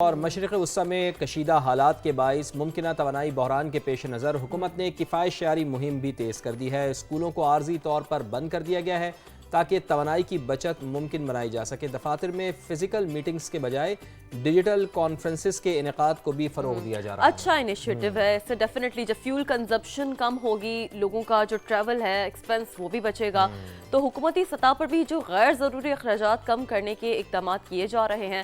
اور مشرق وسطی میں کشیدہ حالات کے باعث ممکنہ توانائی بحران کے پیش نظر حکومت نے کفایت شعاری مہم بھی تیز کر دی ہے۔ اسکولوں کو عارضی طور پر بند کر دیا گیا ہے تاکہ توانائی کی بچت ممکن بنائی جا سکے۔ دفاتر میں فزیکل میٹنگز کے بجائے ڈیجیٹل کانفرنسز کے انعقاد کو بھی فروغ دیا جا رہا ہے۔ اچھا انیشیٹو ہے اس سے ڈیفینیٹلی جب فیول کنزمپشن کم ہوگی، لوگوں کا جو ٹریول ہے ایکسپینس وہ بھی بچے گا، تو حکومتی سطح پر بھی جو غیر ضروری اخراجات کم کرنے کے اقدامات کیے جا رہے ہیں۔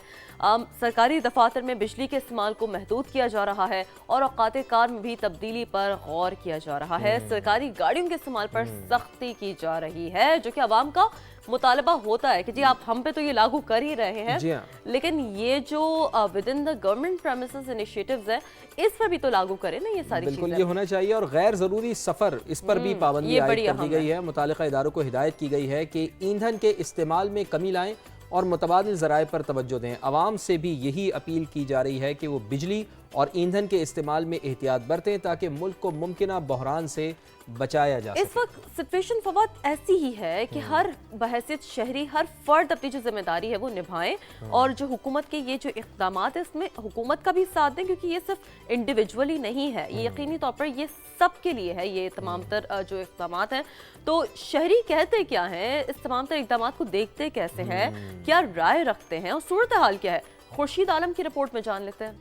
سرکاری دفاتر میں بجلی کے استعمال کو محدود کیا جا رہا ہے اور اوقات کار میں بھی تبدیلی پر غور کیا جا رہا ہے۔ سرکاری گاڑیوں کے استعمال پر سختی کی جا رہی ہے، جو کہ عوام کا مطالبہ ہوتا ہے کہ جی آپ ہم پہ تو یہ لاگو کر ہی رہے ہیں، لیکن یہ جو ودن دا گورنمنٹ پریمیسز انیشیٹوز ہے اس پر بھی تو لاگو کریں نا یہ ساری چیزیں۔ بالکل یہ ہونا چاہیے، اور غیر ضروری سفر اس پر بھی پابندی عائد کر دی گئی ہے۔ متعلقہ اداروں کو ہدایت کی گئی ہے کہ ایندھن کے استعمال میں کمی لائیں اور متبادل ذرائع پر توجہ دیں۔ عوام سے بھی یہی اپیل کی جا رہی ہے کہ وہ بجلی اور ایندھن کے استعمال میں احتیاط برتیں تاکہ ملک کو ممکنہ بحران سے بچایا جا سکے۔ اس وقت سچویشن فواد ایسی ہی ہے کہ ہر بحیثیت شہری ہر فرد اپنی جو ذمہ داری ہے وہ نبھائیں، اور جو حکومت کے یہ جو اقدامات ہیں اس میں حکومت کا بھی ساتھ دیں، کیونکہ یہ صرف انڈیویجولی نہیں ہے، یہ یقینی طور پر یہ سب کے لیے ہے یہ تمام تر جو اقدامات ہیں۔ تو شہری کہتے کیا ہیں، اس تمام تر اقدامات کو دیکھتے کیسے ہیں، کیا رائے رکھتے ہیں اور صورتحال کیا ہے، خورشید عالم کی رپورٹ میں جان لیتے ہیں۔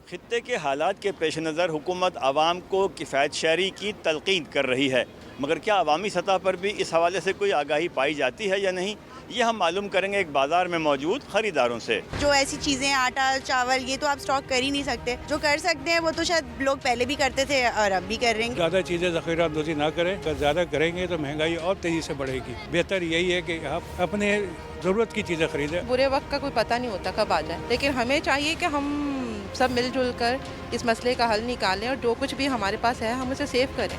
خطے کے حالات کے پیش نظر حکومت عوام کو کفایت شعاری کی تلقین کر رہی ہے، مگر کیا عوامی سطح پر بھی اس حوالے سے کوئی آگاہی پائی جاتی ہے یا نہیں، یہ ہم معلوم کریں گے ایک بازار میں موجود خریداروں سے۔ جو ایسی چیزیں آٹا چاول یہ تو آپ سٹاک کر ہی نہیں سکتے، جو کر سکتے ہیں وہ تو شاید لوگ پہلے بھی کرتے تھے اور اب بھی کر رہے ہیں۔ زیادہ چیزیں ذخیرہ اندوزی نہ کریں، اگر زیادہ کریں گے تو مہنگائی اور تیزی سے بڑھے گی۔ بہتر یہی ہے کہ آپ اپنے ضرورت کی چیزیں خریدیں۔ برے وقت کا کوئی پتہ نہیں ہوتا کب آ جائے، لیکن ہمیں چاہیے کہ ہم سب مل جل کر اس مسئلے کا حل نکالیں اور جو کچھ بھی ہمارے پاس ہے ہم اسے سیو کریں۔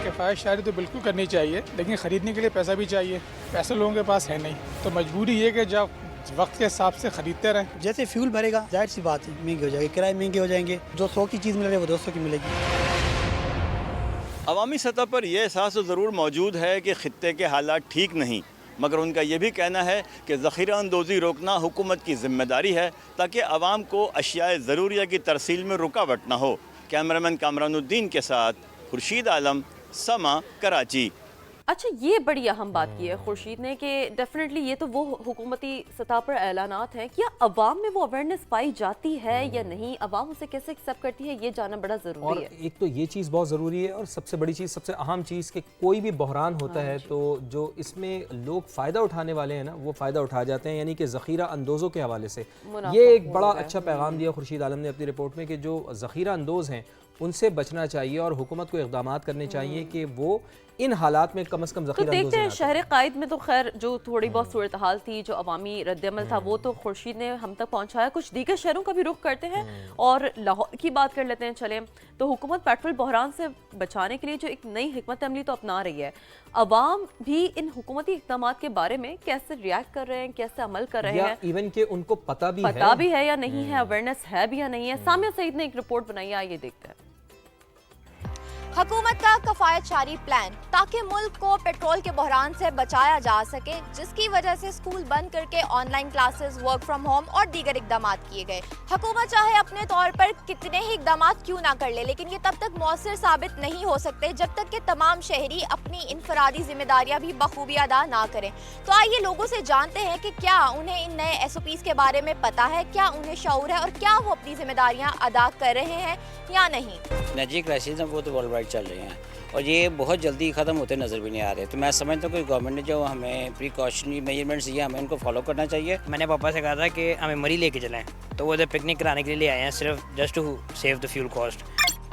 کفایت شعاری تو بالکل کرنی چاہیے، لیکن خریدنے کے لیے پیسہ بھی چاہیے، پیسہ لوگوں کے پاس ہے نہیں، تو مجبوری یہ کہ جب وقت کے حساب سے خریدتے رہیں۔ جیسے فیول بھرے گا ظاہر سی بات ہے مہنگی ہو جائے گی، کرائے مہنگے ہو جائیں گے، جو 100 کی چیز مل رہی ہے وہ 200 کی ملے گی۔ عوامی سطح پر یہ احساس ضرور موجود ہے کہ خطے کے حالات ٹھیک نہیں، مگر ان کا یہ بھی کہنا ہے کہ ذخیرہ اندوزی روکنا حکومت کی ذمہ داری ہے تاکہ عوام کو اشیاء ضروریہ کی ترسیل میں رکاوٹ نہ ہو۔ کیمرامین کامران الدین کے ساتھ خورشید عالم، سما، کراچی۔ اچھا یہ بڑی اہم بات کی ہے خورشید نے کہ ڈیفینیٹلی یہ تو وہ حکومتی سطح پر اعلانات ہیں، کیا عوام میں وہ اویئرنیس پائی جاتی ہے یا نہیں، عوام اسے کیسے ایکسیپٹ کرتی ہے، یہ جاننا بڑا ضروری ہے۔ اور ایک تو یہ چیز بہت ضروری ہے، اور سب سے بڑی چیز، سب سے اہم چیز کہ کوئی بھی بحران ہوتا ہے تو جو اس میں لوگ فائدہ اٹھانے والے ہیں نا وہ فائدہ اٹھا جاتے ہیں، یعنی کہ ذخیرہ اندوزوں کے حوالے سے یہ ایک بڑا اچھا پیغام دیا خورشید عالم نے اپنی رپورٹ میں کہ جو ذخیرہ اندوز ہیں ان سے بچنا چاہیے اور حکومت کو اقدامات کرنے چاہیے کہ وہ ان حالات میں کم از کم ذخیرہ اندوز دیکھتے ہیں شہر قائد میں تو خیر جو تھوڑی بہت صورتحال تھی، جو عوامی رد عمل تھا وہ تو خورشید نے ہم تک پہنچایا۔ کچھ دیگر شہروں کا بھی رخ کرتے ہیں اور لاہور کی بات کر لیتے ہیں۔ چلیں تو حکومت پیٹرول بحران سے بچانے کے لیے جو ایک نئی حکمت عملی تو اپنا رہی ہے، عوام بھی ان حکومتی اقدامات کے بارے میں کیسے ریاکٹ کر رہے ہیں، کیسے عمل کر رہے ہیں، ایون کہ ان کو پتہ بھی ہے یا نہیں ہے، اویئرنیس ہے بھی یا نہیں ہے۔ سامیہ سعید نے ایک رپورٹ بنائی ہے، آئیے دیکھتے ہیں۔ حکومت کا کفایت شعاری پلان تاکہ ملک کو پیٹرول کے بحران سے بچایا جا سکے، جس کی وجہ سے اسکول بند کر کے on line classes, work from home اور دیگر اقدامات کیے گئے۔ حکومت چاہے اپنے طور پر کتنے ہی اقدامات کیوں نہ کر لے، لیکن یہ تب تک مؤثر ثابت نہیں ہو سکتے جب تک کہ تمام شہری اپنی انفرادی ذمہ داریاں بھی بخوبی ادا نہ کریں۔ تو آئیے لوگوں سے جانتے ہیں کہ کیا انہیں ان نئے SOPs کے بارے میں پتہ ہے، کیا انہیں شعور ہے اور کیا وہ اپنی ذمہ داریاں ادا کر رہے ہیں یا نہیں۔ نجی کرائسس ہیں وہ تو ورلڈ وائڈ چل رہے ہیں اور یہ بہت جلدی ختم ہوتے نظر بھی نہیں آ رہے، تو میں سمجھتا ہوں کہ گورنمنٹ نے جو ہمیں پریکاشنری میجرمنٹس دیے ہمیں ان کو فالو کرنا چاہیے۔ میں نے پاپا سے کہا تھا کہ ہمیں مری لے کے چلیں، تو وہ ادھر پکنک کرانے کے لیے آئے ہیں صرف just to save the fuel cost.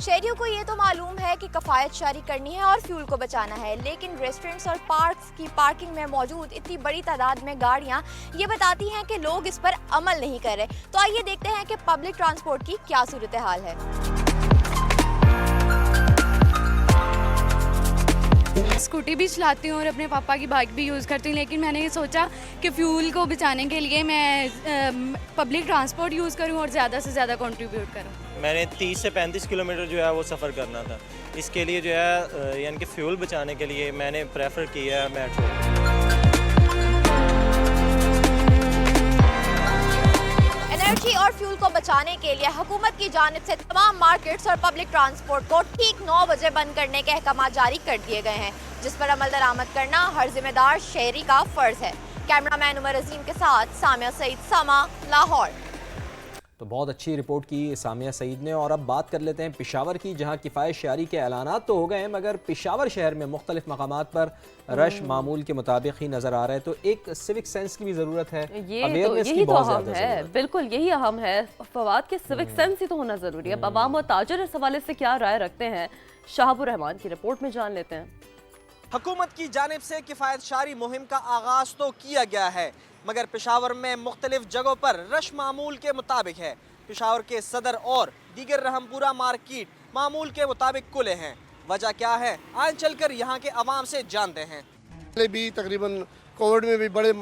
شہریوں کو یہ تو معلوم ہے کہ کفایت شعاری کرنی ہے اور فیول کو بچانا ہے، لیکن ریسٹورنٹس اور پارکس کی پارکنگ میں موجود اتنی بڑی تعداد میں گاڑیاں یہ بتاتی ہیں کہ لوگ اس پر عمل نہیں کر رہے۔ تو آئیے دیکھتے ہیں کہ پبلک ٹرانسپورٹ کی کیا صورتحال ہے۔ اسکوٹی بھی چلاتی ہوں اور اپنے پاپا کی بائک بھی یوز کرتی ہوں، لیکن میں نے یہ سوچا کہ فیول کو بچانے کے لیے میں پبلک ٹرانسپورٹ یوز کروں اور زیادہ سے زیادہ کنٹریبیوٹ کروں۔ میں نے 30 سے 35 کلومیٹر جو ہے وہ سفر کرنا تھا، اس کے لیے جو ہے یعنی کہ فیول بچانے کے لیے میں نے پریفر کیا ہے میٹرو۔ انرجی اور فیول کو بچانے کے لیے حکومت کی جانب سے تمام مارکیٹس اور پبلک ٹرانسپورٹ کو ٹھیک 9 بجے بند کرنے کے احکامات جاری کر دیے گئے ہیں، جس پر عمل درآمد کرنا ہر ذمہ دار شہری کا فرض ہے۔ کیمرہ مین عمر عظیم کے ساتھ سامیہ سعید، ساما، لاہور۔ تو بہت اچھی رپورٹ کی سامیہ سعید نے، اور اب بات کر لیتے ہیں پشاور کی، جہاں کفایت شعاری کے اعلانات تو ہو گئے ہیں مگر پشاور شہر میں مختلف مقامات پر رش معمول کے مطابق ہی نظر آ رہا ہے، تو ایک سیوک سینس کی بھی ضرورت ہے، یہی تو اہم ہے، بالکل یہی اہم ہے فواد کے سیوک سینس ہی تو ہونا ضروری ہے۔ اب عوام و تاجر اس حوالے سے کیا رائے رکھتے ہیں، شہاب الرحمان کی رپورٹ میں جان لیتے ہیں۔ حکومت کی جانب سے کفایت شعاری مہم کا آغاز تو کیا گیا ہے مگر پشاور میں مختلف جگہوں پر رش معمول کے مطابق ہے۔ پشاور کے صدر اور دیگر رحمپورہ مارکیٹ معمول کے مطابق کھلے ہیں، وجہ کیا ہے آئیں چل کر یہاں کے عوام سے جانتے ہیں۔ پہلے بھی تقریباً کووڈ میں بھی بڑے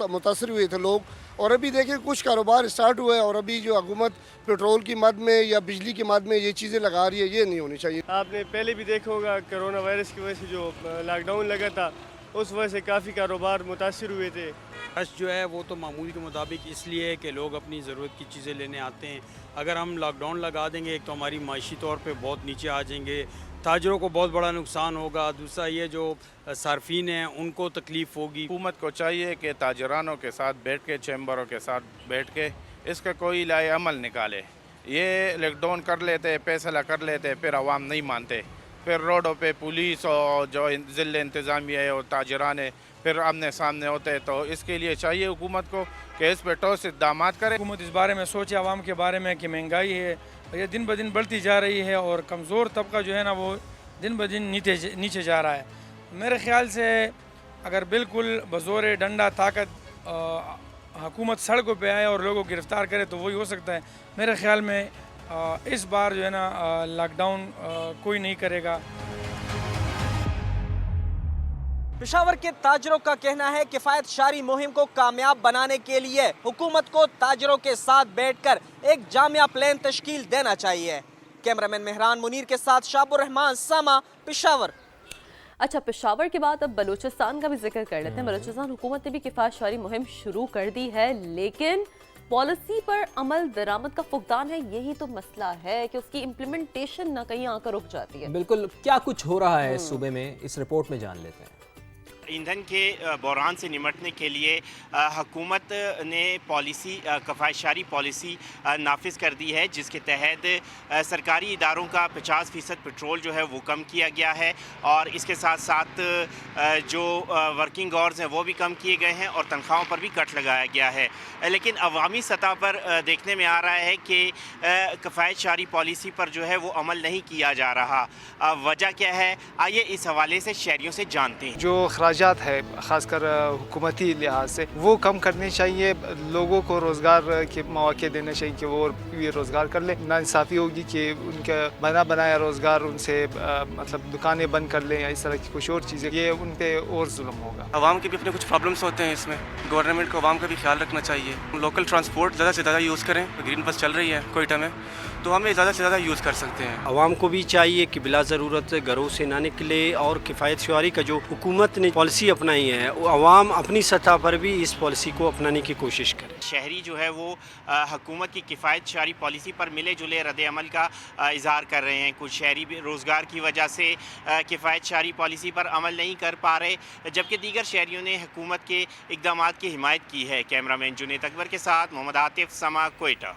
متاثر ہوئے تھے لوگ، اور ابھی دیکھیں کچھ کاروبار اسٹارٹ ہوئے، اور ابھی جو حکومت پیٹرول کی مد میں یا بجلی کی مد میں یہ چیزیں لگا رہی ہے، یہ نہیں ہونی چاہیے۔ آپ نے پہلے بھی دیکھا ہوگا کرونا وائرس کی وجہ سے جو لاک ڈاؤن لگا تھا، اس وجہ سے کافی کاروبار متاثر ہوئے تھے۔ رش جو ہے وہ تو معمول کے مطابق اس لیے ہے کہ لوگ اپنی ضرورت کی چیزیں لینے آتے ہیں۔ اگر ہم لاک ڈاؤن لگا دیں گے ایک تو ہماری معاشی طور پہ بہت نیچے آ جائیں گے، تاجروں کو بہت بڑا نقصان ہوگا، دوسرا یہ جو صارفین ہیں ان کو تکلیف ہوگی۔ حکومت کو چاہیے کہ تاجرانوں کے ساتھ بیٹھ کے، چیمبروں کے ساتھ بیٹھ کے اس کا کوئی لائے عمل نکالے۔ یہ لاک ڈاؤن کر لیتے، فیصلہ کر لیتے، پھر عوام نہیں مانتے، پھر روڈوں پہ پولیس اور جو ضلع انتظامیہ ہے اور تاجران ہے پھر آمنے سامنے ہوتے ہیں۔ تو اس کے لیے چاہیے حکومت کو کہ اس پہ ٹھوس اقدامات کرے۔ حکومت اس بارے میں سوچے عوام کے بارے میں کہ مہنگائی ہے یہ دن بدن بڑھتی جا رہی ہے اور کمزور طبقہ جو ہے نا وہ دن بدن نیچے جا رہا ہے۔ میرے خیال سے اگر بالکل بزور ڈنڈا طاقت حکومت سڑکوں پہ آئے اور لوگوں کو گرفتار کرے تو وہی ہو سکتا ہے۔ میرے خیال میں اس بار جو ہے نا لاک ڈاؤن کوئی نہیں کرے گا۔ پشاور کے تاجروں کا کہنا ہے کفایت شعاری مہم کو کامیاب بنانے کے لیے حکومت کو تاجروں کے ساتھ بیٹھ کر ایک جامع پلان تشکیل دینا چاہیے۔ کیمرہ مین مہران منیر کے ساتھ شہاب الرحمان، ساما، پشاور۔ اچھا، پشاور کے بعد اب بلوچستان کا بھی ذکر کر لیتے ہیں۔ بلوچستان حکومت نے بھی کفایت شعاری مہم شروع کر دی ہے، لیکن پالیسی پر عمل درآمد کا فقدان ہے۔ یہی تو مسئلہ ہے کہ اس کی امپلیمنٹیشن نہ کہیں آ کر رک جاتی ہے۔ بالکل، کیا کچھ ہو رہا ہے اس صوبے میں، اس رپورٹ میں جان لیتے ہیں۔ ایندھن کے بحران سے نمٹنے کے لیے حکومت نے پالیسی کفایت شعاری پالیسی نافذ کر دی ہے، جس کے تحت سرکاری اداروں کا 50% پیٹرول جو ہے وہ کم کیا گیا ہے، اور اس کے ساتھ ساتھ جو ورکنگ آورز ہیں وہ بھی کم کیے گئے ہیں اور تنخواہوں پر بھی کٹ لگایا گیا ہے۔ لیکن عوامی سطح پر دیکھنے میں آ رہا ہے کہ کفایت شعاری پالیسی پر جو ہے وہ عمل نہیں کیا جا رہا۔ وجہ کیا ہے، آئیے اس حوالے سے شہریوں سے جانتے ہیں۔ جو اخراجات ہے خاص کر حکومتی لحاظ سے وہ کم کرنے چاہیے، لوگوں کو روزگار کے مواقع دینے چاہیے کہ وہ بھی روزگار کر لیں۔ ناانصافی ہوگی کہ ان کا بنا بنایا روزگار ان سے مطلب دکانیں بند کر لیں یا اس طرح کی کچھ اور چیزیں، یہ ان پہ اور ظلم ہوگا۔ عوام کے بھی اپنے کچھ پرابلمس ہوتے ہیں، اس میں گورنمنٹ کو عوام کا بھی خیال رکھنا چاہیے۔ لوکل ٹرانسپورٹ زیادہ سے زیادہ یوز کریں، گرین بس چل رہی ہے کوئٹہ میں تو ہم زیادہ سے زیادہ یوز کر سکتے ہیں۔ عوام کو بھی چاہیے کہ بلا ضرورت گھروں سے نہ نکلے، اور کفایت شعاری کا جو حکومت نے پالیسی اپنائی ہے عوام اپنی سطح پر بھی اس پالیسی کو اپنانے کی کوشش کرے۔ شہری جو ہے وہ حکومت کی کفایت شعاری پالیسی پر ملے جلے رد عمل کا اظہار کر رہے ہیں۔ کچھ شہری بھی روزگار کی وجہ سے کفایت شعاری پالیسی پر عمل نہیں کر پا رہے، جبکہ دیگر شہریوں نے حکومت کے اقدامات کی حمایت کی ہے۔ کیمرہ مین جنید اکبر کے ساتھ محمد عاطف، سما، کوئٹہ۔